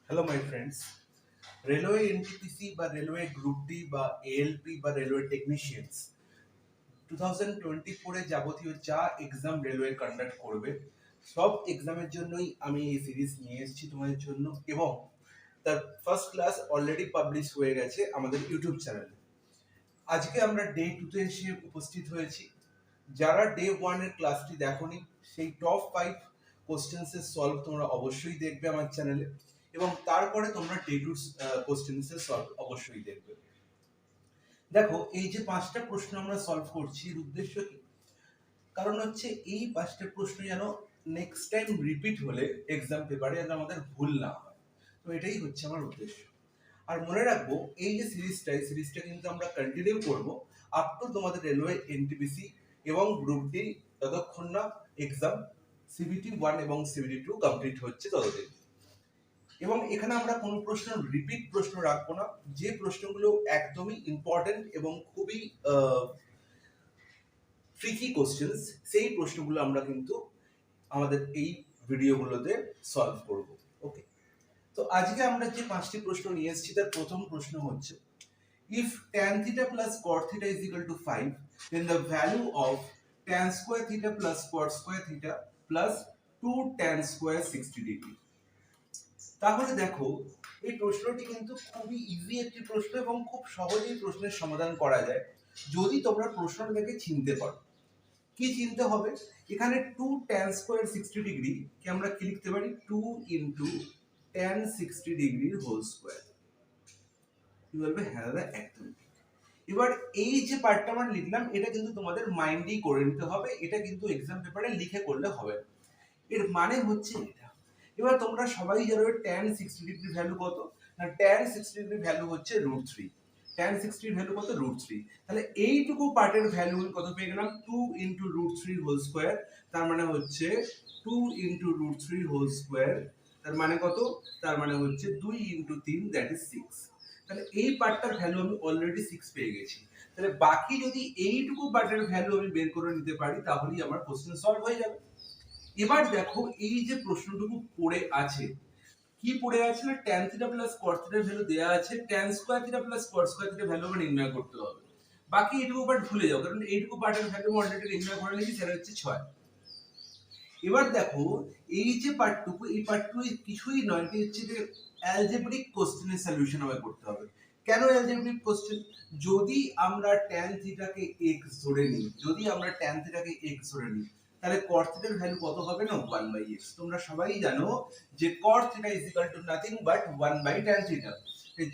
Hello my friends, railway NTPC বা railway group D বা ALP বা রেলওয়ে টেকনিশিয়ানস 2024 যাবতীয় যা এক্সাম রেলওয়ে কন্ডাক্ট করবে সব এক্সামের জন্যই আমি এই সিরিজ নিয়ে এসেছি তোমাদের জন্য। এবং তার ফার্স্ট ক্লাস অলরেডি পাবলিশ হয়ে গেছে আমাদের ইউটিউব চ্যানেলে। আজকে আমরা ডে 2 এসে উপস্থিত হয়েছি। যারা ডে 1 এর ক্লাসটি দেখোনি, সেই টপ 5 কোশ্চেন্সের সলভ তোমরা অবশ্যই দেখবে আমার চ্যানেলে, এবং তারপরে তোমরা ডে 2 কোশ্চেন্সের সলভ অবশ্যই দেখবে। দেখো, এই যে 5টা প্রশ্ন আমরা সলভ করছি, এর উদ্দেশ্য কি? কারণ হচ্ছে এই 5টা প্রশ্ন যেন নেক্সট টাইম রিপিট হলে এক্সাম পেপারে যেন আমাদের ভুল না হয়। তো এটাই হচ্ছে আমার উদ্দেশ্য। আর মনে রাখবো, এই যে সিরিজটা কিন্তু আমরা কন্টিনিউ করব আপ টু তোমাদের রেলওয়ে এনটিপিসি এবং গ্রুপ ডি ততক্ষণ না এক্সাম সিবিটি 1 এবং সিবিটি 2 কমপ্লিট হচ্ছে ততদিন। এবং এখানে আমরা কোনো রিপিট প্রশ্ন রাখবো না। যে প্রশ্নগুলো একদমই ইম্পর্টেন্ট এবং খুবই ট্রিকি কোশ্চেন্স, সেই প্রশ্নগুলো আমরা কিন্তু আমাদের এই ভিডিওগুলোতে সলভ করব। ওকে, তো আজকে আমরা যে 5টি প্রশ্ন নিয়ে এসেছি, তার প্রথম প্রশ্ন হচ্ছে, if tan theta plus cot theta is equal to 5, then the value of tan square theta plus cot square theta plus 2 tan square 60 degree। তাহলে দেখো, এই প্রশ্নটি কিন্তু খুবই ইজি একটি প্রশ্ন এবং খুব সহজেই প্রশ্নের সমাধান করা যায় যদি তোমরা প্রশ্নটাকে চিনতে পারো। কি চিনতে হবে? এখানে 2 tan স্কয়ার 60 ডিগ্রি কে আমরা কি লিখতে পারি? 2 ইনটু tan 60 ডিগ্রির হোল স্কয়ার। কি বলবে? হ্যাঁ দাদা, একদম ঠিক। এবার এই যে পার্টটা আমরা লিখলাম, এটা কিন্তু তোমাদের মাইন্ডেই করে নিতে হবে, এটা কিন্তু এক্সাম পেপারে লিখে করলে হবে না। এর মানে হচ্ছে এটা। এবার তোমরা সবাই জানো tan 60 ডিগ্রি ভ্যালু কত? না, tan 60 ডিগ্রি ভ্যালু হচ্ছে √3। tan 60 এর ভ্যালু কত? √3। তাহলে এইটুকু পার্টের ভ্যালু কত পেয়ে গেলাম? 2 ইনটু √3 হোল স্কয়ার। তার মানে হচ্ছে 2 ইনটু √3 হোল স্কয়ার। তার মানে কত? তার মানে হচ্ছে 2 ইনটু 3, দ্যাট ইজ 6। তাহলে এই পার্টটার ভ্যালু আমি অলরেডি 6 পেয়ে গেছি। তাহলে বাকি যদি এইটুকু পার্টের ভ্যালু আমি বের করে নিতে পারি, তাহলেই আমার কোশ্চেন সলভ হয়ে যাবে। এবার দেখো, এই যে প্রশ্নটুকু পড়ে আছে, কি পড়ে আছে না, tan থিটা প্লাস cot থিটার ভ্যালু দেয়া আছে, tan square theta plus cot square থিটার ভ্যালু আমরা নির্ণয় করতে হবে। বাকি এইটুকু পার্ট ভুলে যাও, কারণ এইটুকু পার্টের ভ্যালু আমি অলরেডি নির্ণয় করে নিয়েছি, সেটা হচ্ছে 6। এবার দেখো, এই যে পার্টটুকু, এই পার্টটুকু কিছুই নয়, এটা হচ্ছে যে অ্যালজেব্রিক কোশ্চেনের সলিউশন আমাকে করতে হবে। কেন অ্যালজেব্রিক কোশ্চেন? যদি আমরা tan থিটাকে x ধরে নিই, তাহলে cot থিটার ভ্যালু কত হবে না? 1/x। তোমরা সবাই জানো যে cot theta is equal two nothing but 1/tan theta.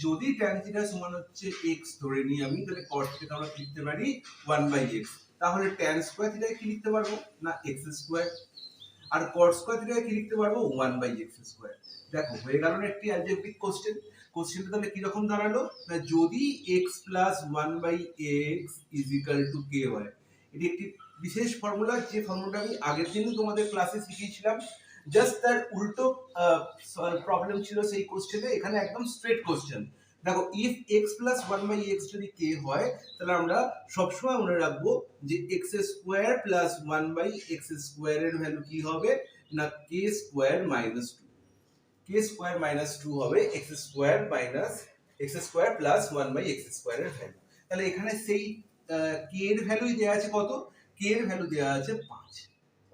যদি tan থিটা সমান হচ্ছে x ধরে নিই আমি, তাহলে cot থিটা আমরা লিখতে পারি 1/x। তাহলে tan স্কয়ার থিটা কি লিখতে পারবো? না, x স্কয়ার। আর cot স্কয়ার থিটা কি লিখতে পারবো? 1/x square. দেখো, হয়ে গেল না একটি অ্যালজেব্রিক কোশ্চেন। কোশ্চেনটা তাহলে কি রকম দাঁড়ালো? না, যদি x plus 1/x is equal two k হয়, এটি একটি বিশেষ ফর্মুলা, যে ফর্মুলাটা আমি আগের দিনই তোমাদের ক্লাসে শিখিয়েছিলাম। জাস্ট তার উল্টো প্রবলেম ছিল সেই কোশ্চেনে, এখানে একদম স্ট্রেট কোশ্চেন। দেখো, ইফ x প্লাস 1/x যদি k হয়, তাহলে আমরা সবসময় মনে রাখবো যে x square plus 1/x square এর ভ্যালু কি হবে? না, k square minus 2। k square minus 2 হবে x square minus x square plus 1/x square এর ভ্যালু। তাহলে এখানে সেই k এর ভ্যালুই দেয়া আছে কত? k এর ভ্যালু দেয়া আছে 5।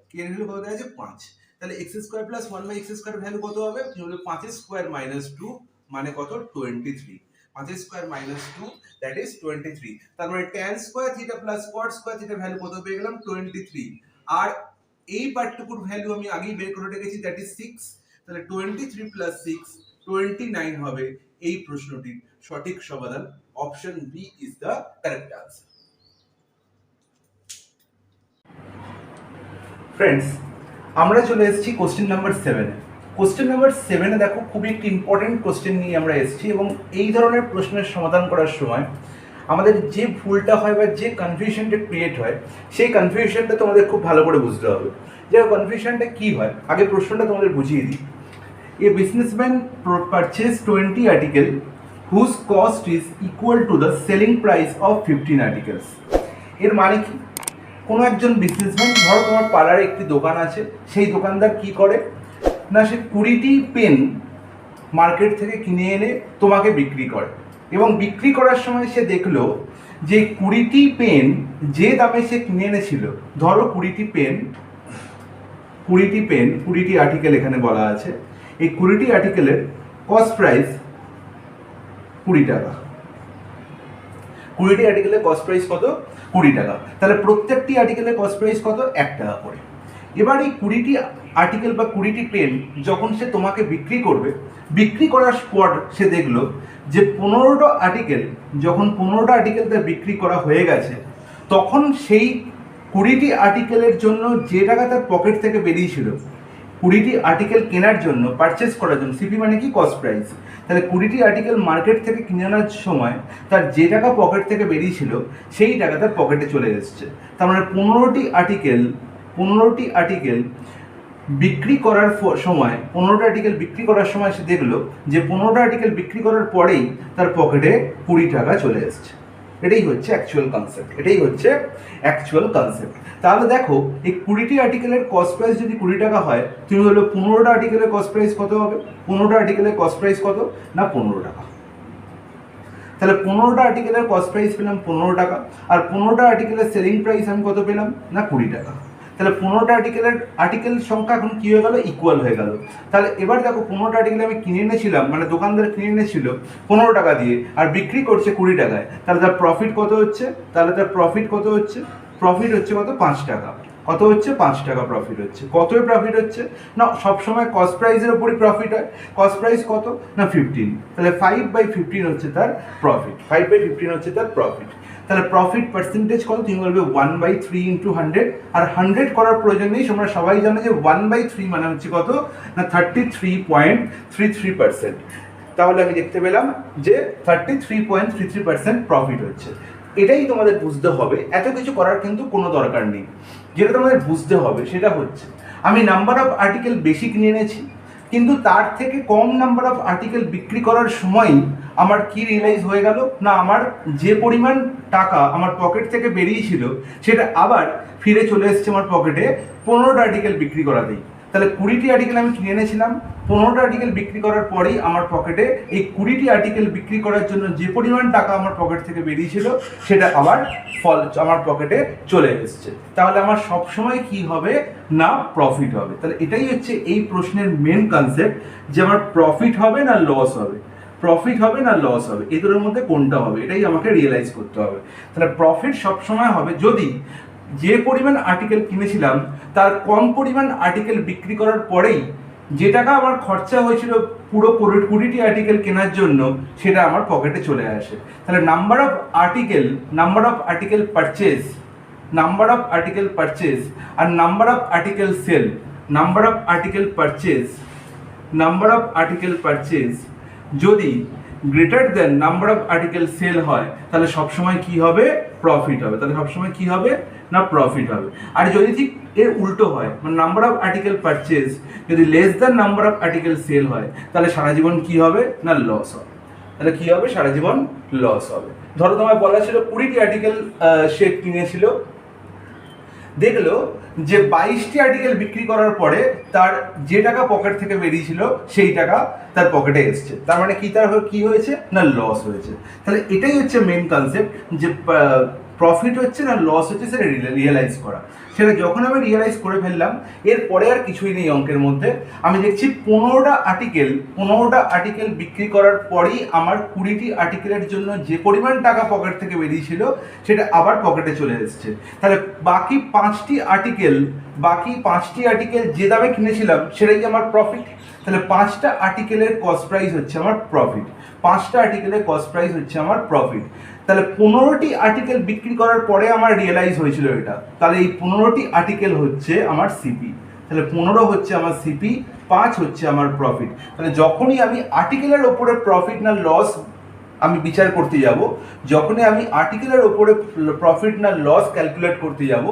k এর ভ্যালু কত দেয়া আছে? 5। তাহলে x square plus 1/x square এর ভ্যালু কত হবে? হলো 5 স্কয়ার মাইনাস 2, মানে কত? 23। 5 স্কয়ার মাইনাস 2, দ্যাট ইজ 23। তার মানে tan square theta plus cot square থিটার ভ্যালু কত পেয়ে গেলাম? 23। আর এই পার্টটুকুর ভ্যালু আমি আগেই বের করে রেখেছি, দ্যাট ইজ 6। তাহলে 23 প্লাস 6, 29 হবে এই প্রশ্নটির সঠিক সমাধান। Option B is the correct answer. Friends, আমরা চলে এসেছি কোশ্চেন নাম্বার 7। কোশ্চেন নাম্বার 7-এ দেখো, খুবই একটি ইম্পর্টেন্ট কোশ্চেন নিয়ে আমরা এসেছি, এবং এই ধরনের প্রশ্নের সমাধান করার সময় আমাদের যে ভুলটা হয় বা যে কনফিউশনটা ক্রিয়েট হয়, সেই কনফিউশনটা তোমাদের খুব ভালো করে বুঝতে হবে। যে কনফিউশনটা কি হয়, আগে প্রশ্নটা তোমাদের বুঝিয়ে দিই। A businessman purchase 20 article whose cost is equal to the selling price of 15 articles. এর মানে কি? কোনো একজন বিজনেসম্যান, ধরো তোমার পাড়ার একটি দোকান আছে, সেই দোকানদার কি করে না, সে 20টি পেন মার্কেট থেকে কিনে এনে তোমাকে বিক্রি করে, এবং বিক্রি করার সময় সে দেখলো যে 20টি পেন যে দামে সে কিনে এনেছিল, ধরো 20টি পেন 20টি আর্টিকেল এখানে বলা আছে, এই 20টি আর্টিকেলের কস্ট প্রাইস 20 টাকা। 20টি আর্টিকেলের কস্ট প্রাইস কত? 20 টাকা। তাহলে প্রত্যেকটি আর্টিকেলের কস্ট প্রাইস কত? 1 টাকা করে। এবার এই 20টি আর্টিকেল বা 20টি পেন যখন সে তোমাকে বিক্রি করবে, বিক্রি করার পর সে দেখলো যে 15টা আর্টিকেল, যখন 15টা আর্টিকেল তার বিক্রি করা হয়ে গেছে, তখন সেই 20টি আর্টিকেলের জন্য যে টাকা তার পকেট থেকে বেরিয়েছিল, 20টি আর্টিকেল কেনার জন্য, পারচেস করার জন্য, সিপি মানে কি? Cost price. তাহলে 20টি আর্টিকেল মার্কেট থেকে কিনে আনার সময় তার যে টাকা পকেট থেকে বেরিয়েছিল সেই টাকা তার পকেটে চলে এসছে। তার মানে 15টি আর্টিকেল বিক্রি করার সময়, 15টা আর্টিকেল বিক্রি করার সময় সে দেখলো যে 15টা আর্টিকেল বিক্রি করার পরেই তার পকেটে 20 টাকা চলে এসছে। এটাই হচ্ছে অ্যাকচুয়াল কনসেপ্ট। তাহলে দেখো, এই 20টি আর্টিকেলের কস্ট প্রাইস যদি 20 টাকা হয়, তুমি বলবে 15টা আর্টিকেলের কস্ট প্রাইস কত হবে? 15টা আর্টিকেলের কস্ট প্রাইস কত? না 15 টাকা। তাহলে 15টা আর্টিকেলের কস্ট প্রাইস পেলাম 15 টাকা, আর 15টা আর্টিকেলের সেলিং প্রাইস আমি কত পেলাম? না 20 টাকা। তাহলে 15টা আর্টিকেল সংখ্যা এখন কী হয়ে গেল? ইকুয়াল হয়ে গেল। তাহলে এবার দেখো, 15টা আর্টিকেল আমি কিনে এনেছিলাম, মানে দোকানদার কিনে এনেছিল 15 টাকা দিয়ে, আর বিক্রি করছে 20 টাকায়। তাহলে তার প্রফিট কত হচ্ছে? প্রফিট হচ্ছে কত? 5 টাকা। কত হচ্ছে? 5 টাকা প্রফিট হচ্ছে। কতই প্রফিট হচ্ছে? না, সবসময় কস্ট প্রাইসের উপরই প্রফিট হয়। কস্ট প্রাইস কত? না 15। তাহলে 5/15 হচ্ছে তার প্রফিট। তাহলে প্রফিট পার্সেন্টেজ কত? তুমি বলবে 1/3 ইন্টু 100। আর 100 করার প্রয়োজন নেই, তোমরা সবাই জানো যে 1/3 মানে হচ্ছে কত? না 33.33%। তাহলে আমি দেখতে পেলাম যে 33.33% প্রফিট হচ্ছে। এটাই তোমাদের বুঝতে হবে, এত কিছু করার কিন্তু কোনো দরকার নেই। যেটা তোমাদের বুঝতে হবে সেটা হচ্ছে, আমি নাম্বার অফ আর্টিকেল বেশি কিনে এনেছি, কিন্তু তার থেকে কম নাম্বার অফ আর্টিকেল বিক্রি করার সময় আমার কি রিয়েলাইজ হয়ে গেল? না, আমার যে পরিমাণ টাকা আমার পকেট থেকে বেরিয়েছিল সেটা আবার ফিরে চলে এসেছে আমার পকেটে 15টা আর্টিকেল বিক্রি করাতেই। তাহলে 20টি আর্টিকেল আমি কিনে এনেছিলাম, 15টা আর্টিকেল বিক্রি করার পরেই আমার পকেটে এই 20টি আর্টিকেল বিক্রি করার জন্য যে পরিমাণ টাকা আমার পকেট থেকে বেরিয়েছিল সেটা আবার আমার পকেটে চলে এসেছে। তাহলে আমার সবসময় কি হবে? না প্রফিট হবে। তাহলে এটাই হচ্ছে এই প্রশ্নের মেন কনসেপ্ট, যে আমার প্রফিট হবে না লস হবে, এই দুটোর মধ্যে কোনটা হবে, এটাই আমাকে রিয়েলাইজ করতে হবে। তাহলে প্রফিট সবসময় হবে যদি যে পরিমাণ আর্টিকেল কিনেছিলাম তার কম পরিমাণ আর্টিকেল বিক্রি করার পরেই যে টাকা আমার খরচা হয়েছিল পুরো 20টি আর্টিকেল কেনার জন্য সেটা আমার পকেটে চলে আসে। তাহলে নাম্বার অফ আর্টিকেল পারচেজ আর number of article sale, number of article purchase যদি greater than number of article sale হয়, তাহলে সবসময় কি হবে? প্রফিট হবে। না প্রফিট হবে। আর যদি ঠিক এর উল্টো হয়, মানে নাম্বার অফ আর্টিকেল পারচেজ যদি less than number of article sale হয়, তাহলে সারা জীবন কি হবে? না লস হবে। সারা জীবন লস হবে। ধরো তোমায় বলা ছিল 20টি আর্টিকেল সে কিনেছিল, দেখলো যে 22টি আর্টিকেল বিক্রি করার পরে তার যে টাকা পকেট থেকে বেরিয়েছিল সেই টাকা তার পকেটে এসছে। তার মানে কি হয়েছে? না লস হয়েছে। তাহলে এটাই হচ্ছে মেন কনসেপ্ট, যে প্রফিট হচ্ছে না লস হচ্ছে সেটা রিয়েলাইজ করা। সেটা যখন আমি রিয়েলাইজ করে ফেললাম, এরপরে আর কিছুই নেই অঙ্কের মধ্যে। আমি দেখছি 15টা আর্টিকেল বিক্রি করার পরেই আমার 20টি আর্টিকেলের জন্য যে পরিমাণ টাকা পকেট থেকে বেরিয়েছিল সেটা আবার পকেটে চলে এসছে। তাহলে বাকি 5টি আর্টিকেল যে দামে কিনেছিলাম সেটাই আমার প্রফিট। তাহলে 5টা আর্টিকেলের কস্ট প্রাইস হচ্ছে আমার প্রফিট। তাহলে 15টি আর্টিকেল বিক্রি করার পরে আমার রিয়েলাইজ হয়েছিল এটা। তাহলে এই 15টি আর্টিকেল হচ্ছে আমার সিপি। তাহলে 15 হচ্ছে আমার সিপি, 5 হচ্ছে আমার প্রফিট। তাহলে যখনই আমি আর্টিকেলের ওপরে প্রফিট না লস আমি বিচার করতে যাব, যখনই আমি আর্টিকেলের ওপরে প্রফিট না লস ক্যালকুলেট করতে যাব,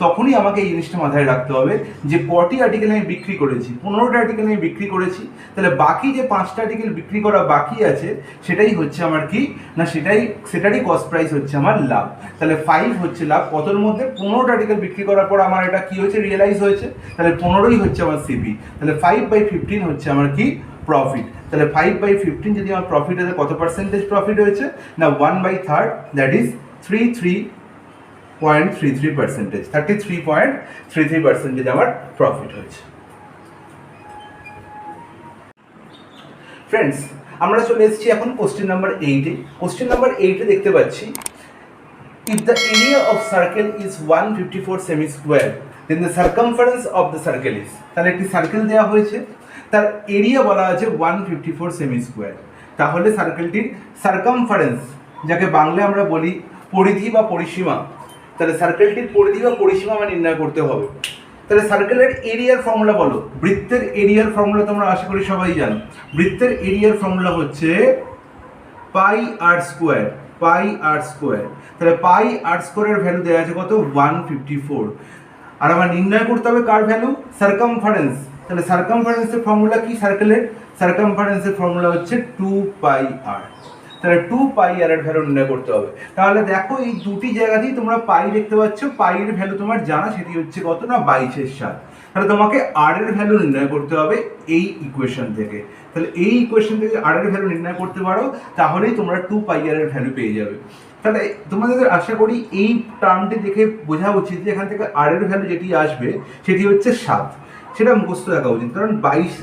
তখনই আমাকে এই জিনিসটা মাথায় রাখতে হবে যে কটি আর্টিকেল আমি বিক্রি করেছি। 15টা আর্টিকেল আমি বিক্রি করেছি, তাহলে বাকি যে 5টা আর্টিকেল বিক্রি করা বাকি আছে সেটাই হচ্ছে আমার কি? না সেটারই কস্ট প্রাইস হচ্ছে আমার লাভ। তাহলে 5 হচ্ছে লাভ। কতর মধ্যে? 15টা আর্টিকেল বিক্রি করার পর আমার এটা কি হয়েছে? রিয়েলাইজ হয়েছে। তাহলে 15ই হচ্ছে আমার সিপি। তাহলে 5/15 হচ্ছে আমার কি? প্রফিট। তাহলে 5/15 যদি আমার প্রফিট হয় কত পার্সেন্টেজ প্রফিট হয়েছে না 1/3, দ্যাট ইজ 33.33%, 33.33% আমার প্রফিট হয়েছে। ফ্রেন্ডস, আমরা চলে এসেছি এখন কোশ্চেন নাম্বার 8-এ। কোশ্চেন নাম্বার 8-এ দেখতে পাচ্ছি if the area of circle is 154 semi square then the circumference of the circle is, তাহলে একটি সার্কেল দেওয়া হয়েছে, তার এরিয়া বলা আছে 154 সেমি স্কোয়ার। তাহলে সার্কেলটির সার্কামফারেন্স, যাকে বাংলায় আমরা বলি পরিধি বা পরিসীমা, তাহলে সার্কেলটির পরিধি বা পরিসীমা আমার নির্ণয় করতে হবে। তাহলে সার্কেলের এরিয়ার ফর্মুলা বলো। বৃত্তের এরিয়ার ফর্মুলা তোমরা আশা করি সবাই জানো। বৃত্তের এরিয়ার ফর্মুলা হচ্ছে পাই আর স্কোয়ার, পাই আর স্কোয়ার। তাহলে পাই আর স্কোয়ারের ভ্যালু দেওয়া আছে কত 154, আর আমার নির্ণয় করতে হবে কার ভ্যালু, সার্কামফারেন্স। তাহলে সার্কামফারেন্সের ফর্মুলা কি সার্কেলের, সার্কামফারেন্সের ফর্মুলা হচ্ছে 2 πr। তাহলে 2 πr এর ভ্যালু নির্ণয় করতে হবে। তাহলে দেখো এই দুটি জায়গাতেই তোমরা পাই দেখতে পাচ্ছ, পাই এর ভ্যালু তোমার জানা, সেটি হচ্ছে কত না 22/7। তাহলে তোমাকে আর এর ভ্যালু নির্ণয় করতে হবে এই ইকুয়েশন থেকে। তাহলে এই ইকুয়েশন থেকে আর এর ভ্যালু নির্ণয় করতে পারো, তাহলেই তোমরা 2 πr এর ভ্যালু পেয়ে যাবে। তাহলে তোমাদের আশা করি এই টার্মটি দেখে বোঝা উচিত যে এখান থেকে আর এর ভ্যালু যেটি আসবে সেটি হচ্ছে 7, সেটা মুখস্থ রাখা উচিত। কারণ 22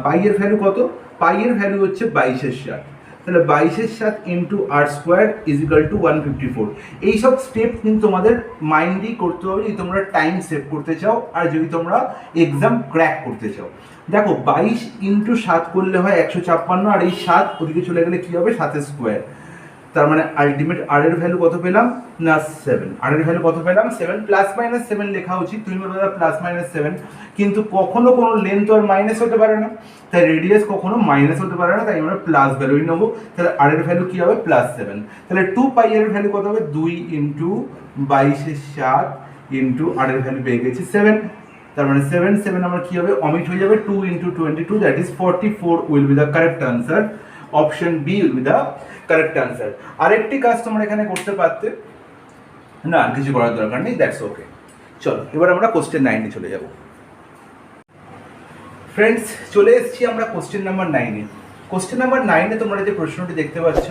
পাই এর ভ্যালু কত, পাই এর ভ্যালু হচ্ছে 22/7। তাহলে 22/7 into r square is equal to 154। এইসব স্টেপ কিন্তু তোমাদের মাইন্ডেই করতে হবে যদি তোমরা টাইম সেভ করতে চাও আর যদি তোমরা এক্সাম ক্র্যাক করতে চাও। দেখো 22 ইন্টু 7 করলে হয় 156, আর এই 7 ওদিকে চলে গেলে কী হবে 7 স্কোয়ার। তার মানে আলটিমেট আর এর ভ্যালু কত পেলাম না 7। আর এর ভ্যালু কত পেলাম 7, +-7 লেখা উচিত, তুমি বলো +-7, কিন্তু কখনো কোনো লেন্থ আর মাইনাস হতে পারে না, তাই রেডিয়াস কখনো মাইনাস হতে পারে না, তাই আমরা প্লাস ভ্যালুই নেবো। তাহলে আর এর ভ্যালু কি হবে +7। তাহলে 2 এর ভ্যালু কত হবে 2 ইন্টু 22/7 ইন্টু আর এর ভ্যালু পেয়ে গেছি 7। তার মানে 7 আমার কি হবে অমিট হয়ে যাবে, 2 into 22, that is 44 will be the correct answer. Option B will be the correct answer. আরেকটি কাজ তোমরা এখানে করতে পারতে, না কিছু করার দরকার নেই, দ্যাটস ওকে। চলো এবার আমরা কোশ্চেন 9-এ চলে যাব। ফ্রেন্ডস, চলে এসেছি আমরা কোশ্চেন নাম্বার 9-এ। কোশ্চেন নাম্বার 9-এ তোমরা যে প্রশ্নটি দেখতে পাচ্ছ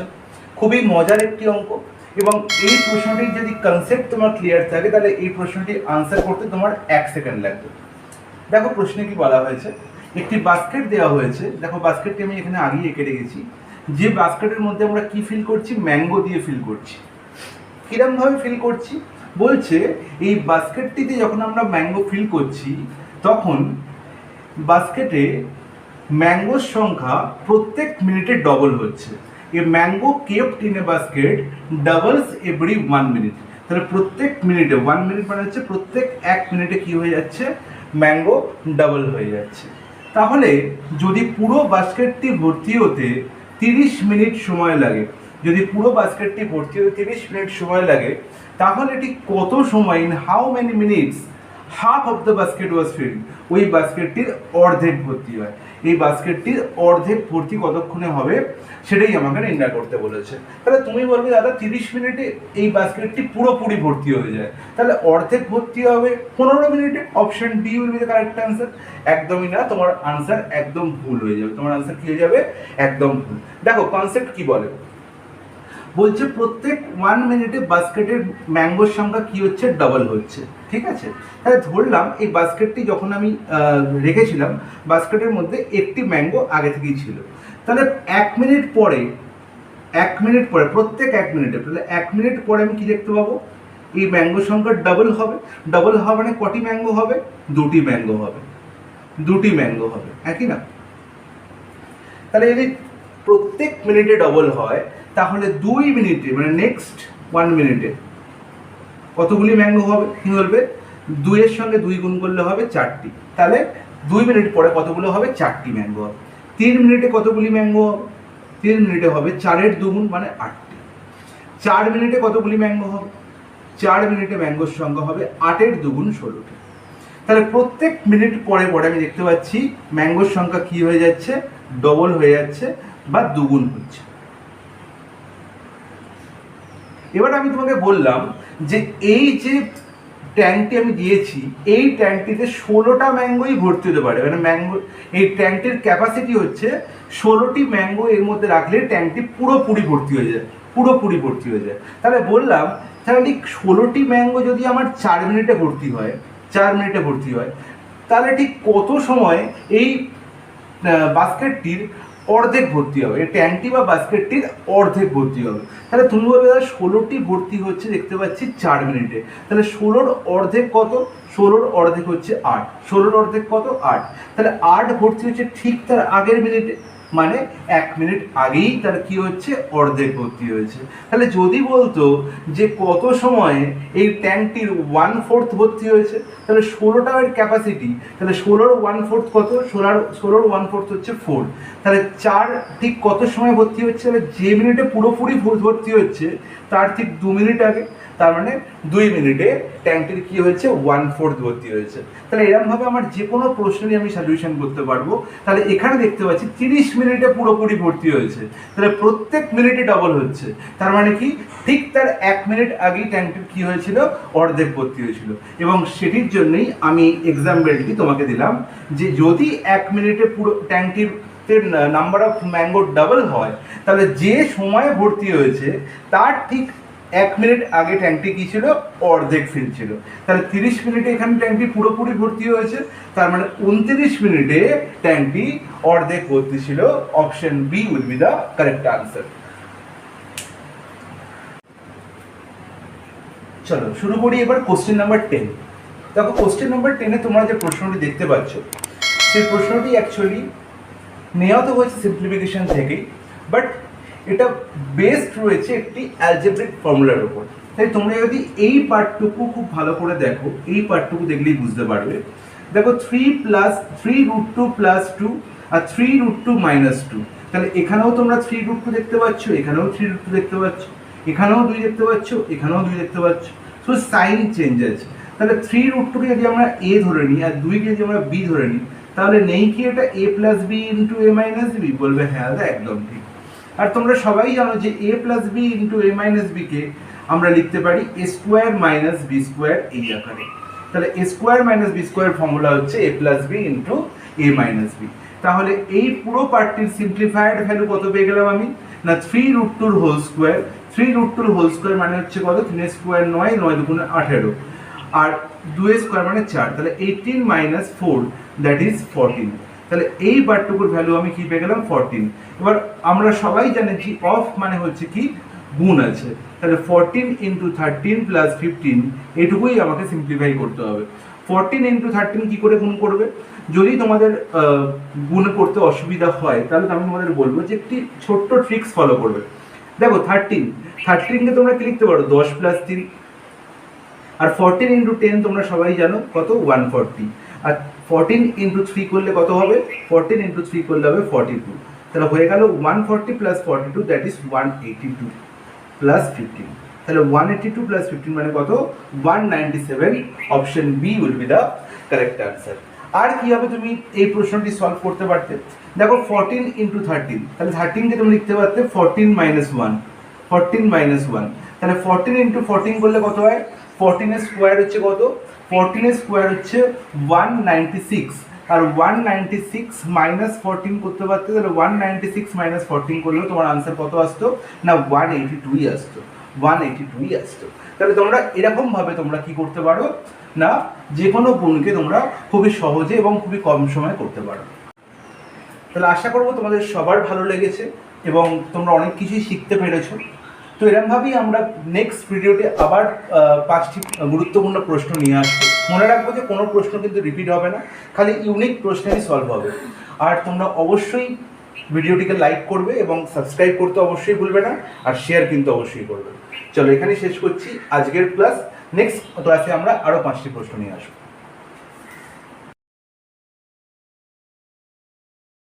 খুবই মজার একটি অঙ্ক, এবং এই প্রশ্নটির যদি কনসেপ্ট তোমার ক্লিয়ার থাকে তাহলে এই প্রশ্নটি আনসার করতে তোমার 1 সেকেন্ড লাগবে। দেখো প্রশ্নে কি বলা হয়েছে, একটি বাস্কেট দেওয়া হয়েছে। দেখো বাস্কেটটি আমি এখানে আগেই এঁকে রেখেছি। যে বাস্কেটের মধ্যে আমরা কি ফিল করছি, ম্যাঙ্গো দিয়ে ফিল করছি। কিরমভাবে ফিল করছি বলছে, এই বাস্কেটটিতে যখন আমরা ম্যাঙ্গো ফিল করছি তখন বাস্কেটে ম্যাঙ্গোর সংখ্যা প্রত্যেক মিনিটে ডবল হচ্ছে। A mango kept in a basket doubles every 1 minute. তাহলে প্রত্যেক মিনিটে 1 মিনিট মানে হচ্ছে প্রত্যেক 1 মিনিটে কি হয়ে যাচ্ছে, ম্যাঙ্গো ডাবল হয়ে যাচ্ছে। তাহলে যদি পুরো বাস্কেটটি ভর্তি হতে 30 মিনিট সময় লাগে, যদি পুরো বাস্কেটটি ভর্তি হতে 30 মিনিট সময় লাগে, তাহলে এটি কত সময়, in how many minutes half of the basket was field, ওই বাস্কেটটির অর্ধেক ভর্তি হয়। এই বাস্কেটটির অর্ধেক ভর্তি কতক্ষণে হবে সেটাই আমাকে নির্ণয় করতে বলেছে। তাহলে তুমি বলবে দাদা 30 মিনিটে এই বাস্কেটটি পুরোপুরি ভর্তি হয়ে যায়, তাহলে অর্ধেক ভর্তি হবে 15 মিনিটে। Option D will be the correct answer. একদমই না, তোমার আনসার একদম ভুল হয়ে যাবে। তোমার আনসার কি হয়ে যাবে, একদম ভুল। দেখো কনসেপ্ট কি বলে, বলছে প্রত্যেক 1 মিনিটে বাস্কেটের ম্যাঙ্গোর সংখ্যা কি হচ্ছে, ডাবল হচ্ছে। ঠিক আছে, তাহলে ধরলাম এই বাস্কেটটি যখন আমি রেখেছিলাম বাস্কেটের মধ্যে একটি ম্যাঙ্গো আগে থেকেই ছিল। তাহলে 1 মিনিট পরে প্রত্যেক 1 মিনিটে, তাহলে 1 মিনিট পরে আমি কি দেখতে পাবো, এই ম্যাঙ্গো সংখ্যা ডাবল হবে। ডাবল হবে মানে কটি ম্যাঙ্গো হবে, 2টি ম্যাঙ্গো হবে, 2টি ম্যাঙ্গো হবে, একই না? তাহলে যদি প্রত্যেক মিনিটে ডবল হয় তাহলে 2 মিনিটে মানে নেক্সট 1 মিনিটে কতগুলি ম্যাঙ্গো হবে, কি বলবে 2 এর সঙ্গে 2 গুণ করলে হবে 4টি। তাহলে 2 মিনিট পরে কতগুলো হবে, 4টি ম্যাঙ্গো হবে। 3 মিনিটে কতগুলি ম্যাঙ্গো হবে, 3 মিনিটে হবে 4 এর 2 গুণ মানে 8টি। 4 মিনিটে কতগুলি ম্যাঙ্গো হবে, 4 মিনিটে ম্যাঙ্গোর সংখ্যা হবে 8 এর 2 গুণ 16টি। তাহলে প্রত্যেক মিনিট পরে পরে আমি দেখতে পাচ্ছি ম্যাঙ্গোর সংখ্যা কি হয়ে যাচ্ছে, ডবল হয়ে যাচ্ছে বা দ্বিগুণ হচ্ছে। এবার আমি তোমাকে বললাম যে এই যে ট্যাঙ্কটি আমি দিয়েছি, এই ট্যাঙ্কটিতে 16টা ম্যাঙ্গোই ভর্তি হতে পারে, মানে ম্যাঙ্গো, এই ট্যাঙ্কটির ক্যাপাসিটি হচ্ছে 16টি ম্যাঙ্গো এর মধ্যে রাখলে ট্যাঙ্কটি পুরোপুরি ভর্তি হয়ে যায়, পুরোপুরি ভর্তি হয়ে যায়। তাহলে বললাম, তাহলে ঠিক 16টি ম্যাঙ্গো যদি আমার 4 মিনিটে ভর্তি হয়, 4 মিনিটে ভর্তি হয়, তাহলে ঠিক কত সময় এই বাস্কেটটির অর্ধেক ভর্তি হবে, এই ট্যাঙ্কটি বা বাস্কেটটির অর্ধেক ভর্তি হবে? তাহলে তুমি বলবে দাদা 16টি ভর্তি হচ্ছে দেখতে পাচ্ছি 4 মিনিটে, তাহলে 16র অর্ধেক কত? 16র অর্ধেক হচ্ছে 8, 16র অর্ধেক কত? 8। তাহলে 8 ভর্তি হচ্ছে ঠিক তার আগের মিনিটে, মানে 1 মিনিট আগেই তার কি হচ্ছে? অর্ধেক ভর্তি হয়েছে। তাহলে যদি বলতো যে কত সময়ে এই ট্যাঙ্কটির 1/4 ভর্তি হয়েছে, তাহলে 16টা এর ক্যাপাসিটি, তাহলে 16র 1/4 কত? 16র 1/4 হচ্ছে 4। তাহলে 4 ঠিক কত সময় ভর্তি হচ্ছে? তাহলে যে মিনিটে পুরোপুরি ভর্তি হচ্ছে তার ঠিক 2 মিনিট আগে, তার মানে 2 মিনিটে ট্যাঙ্কটির কি হয়েছে? 1/4 ভর্তি হয়েছে। তাহলে এরকমভাবে আমার যে কোনো প্রশ্নেরই আমি সলিউশন করতে পারবো। তাহলে এখানে দেখতে পাচ্ছি 30 মিনিটে পুরোপুরি ভর্তি হয়েছে, তাহলে প্রত্যেক মিনিটে ডবল হচ্ছে, তার মানে কি ঠিক তার 1 মিনিট আগেই ট্যাঙ্কটির কি হয়েছিল? অর্ধেক ভর্তি হয়েছিল। এবং সেটির জন্যই আমি এক্সাম্পলটি তোমাকে দিলাম যে যদি 1 মিনিটে পুরো ট্যাঙ্কটির নাম্বার অফ ম্যাঙ্গো ডাবল হয়, তাহলে যে সময়ে ভর্তি হয়েছে তার ঠিক 1 মিনিট আগে ট্যাঙ্কটি কি ছিল? অর্ধেক ফিল ছিল। তাহলে 30 মিনিটে এখানে ট্যাঙ্কটি পুরোপুরি ভর্তি হয়েছে, তার মানে 29 মিনিটে ট্যাঙ্কটি অর্ধেক ভর্তি ছিল। Option B will be the correct answer. চলো শুরু করি এবার কোশ্চেন নাম্বার 10। দেখো কোশ্চেন নাম্বার 10-এ তোমরা যে প্রশ্নটি দেখতে পাচ্ছ, সেই প্রশ্নটি অ্যাকচুয়ালি নেওয়া তো হয়েছে সিম্পলিফিকেশন থেকেই, বাট এটা বেসড রয়েছে একটি অ্যালজেব্রিক ফর্মুলার উপর। তাই তোমরা যদি এই পার্টটুকু খুব ভালো করে দেখো, এই পার্টটুকু দেখলেই বুঝতে পারবে। দেখো 3√2 + 2 আর 3√2 - 2, তাহলে এখানেও তোমরা 3√2 দেখতে পাচ্ছ, এখানেও 3√2 দেখতে পাচ্ছ, এখানেও 2 দেখতে পাচ্ছ, এখানেও 2 দেখতে পাচ্ছ, সো সাইন চেঞ্জ আছে। তাহলে 3√2কে যদি আমরা a ধরে নিই আর 2কে যদি আমরা b ধরে নিই, তাহলে নেই কি এটা a + b × a - b? বলবে হ্যাঁ দাদা একদম ঠিক। আর তোমরা সবাই জানো যে a + b × a - b কে আমরা লিখতে পারি a² - b² এই আকারে। তাহলে a² - b² ফর্মুলা হচ্ছে a + b × a - b। তাহলে এই পুরো পার্টটির সিম্পলিফাইড ভ্যালু কত পেয়ে গেলাম আমি? না 3√2² 3√2² মানে হচ্ছে কত? 3² 9, 9 × 2 = 18, আর 2² মানে 4, তাহলে 18 - 4 দ্যাট ইজ 14। তাহলে এই পার্টটুকুর ভ্যালু আমি কি পেয়ে গেলাম? 14। এবার আমরা সবাই জানি যে অফ মানে হচ্ছে কি গুণ আছে, তাহলে 14 × 13 + 15 এটুকুই আমাকে সিম্পলিফাই করতে হবে। 14 × 13 কি করে গুণ করবে? যদি তোমাদের গুণ করতে অসুবিধা হয় তাহলে আমি তোমাদের বলবো যে একটি ছোট্ট ট্রিক্স ফলো করবে। দেখো 13কে তোমরা কি লিখতে পারো? 10 + 3। আর 14 × 10 তোমরা সবাই জানো কত? 140। আর 14 × 3 করলে কত হবে? 14 × 3 করলে হবে 42। তাহলে হয়ে গেল 140 + 42 দ্যাট ইজ 182 + 15। তাহলে 182 + 15 মানে কত? 197। Option B will be the correct answer. আর কিভাবে তুমি এই প্রশ্নটি সলভ করতে পারতে? দেখো 14 × 13, তাহলে 13কে তুমি লিখতে পারতে 14 - 1, 14 - 1। তাহলে 14 × 14 করলে কত হয়? 14 এর স্কোয়ার হচ্ছে কত? 14 এর স্কোয়ার হচ্ছে 196, আর 196 - 14 করতে পারতে, তাহলে 196 - 14 করলেও তোমার আনসার কত আসতো? না 182ই আসতো, 182ই আসতো। তাহলে তোমরা এরকম ভাবে তোমরা কি করতে পারো? না যে কোনো গুণকে তোমরা খুবই সহজে এবং খুবই কম সময়ে করতে পারো। তাহলে আশা করবো তোমাদের সবার ভালো লেগেছে এবং তোমরা অনেক কিছুই শিখতে পেরেছো। তো এরকমভাবেই আমরা নেক্সট ভিডিওতে আবার 5টি গুরুত্বপূর্ণ প্রশ্ন নিয়ে আসবো। মনে রাখবো যে কোনো প্রশ্ন কিন্তু রিপিট হবে না, খালি ইউনিক প্রশ্নেরই সলভ হবে। আর তোমরা অবশ্যই ভিডিওটিকে লাইক করবে এবং সাবস্ক্রাইব করতে অবশ্যই ভুলবে না, আর শেয়ার কিন্তু অবশ্যই করবে। চলো এখানেই শেষ করছি আজকের ক্লাস। নেক্সট ক্লাসে আমরা আরও 5টি প্রশ্ন নিয়ে আসবো।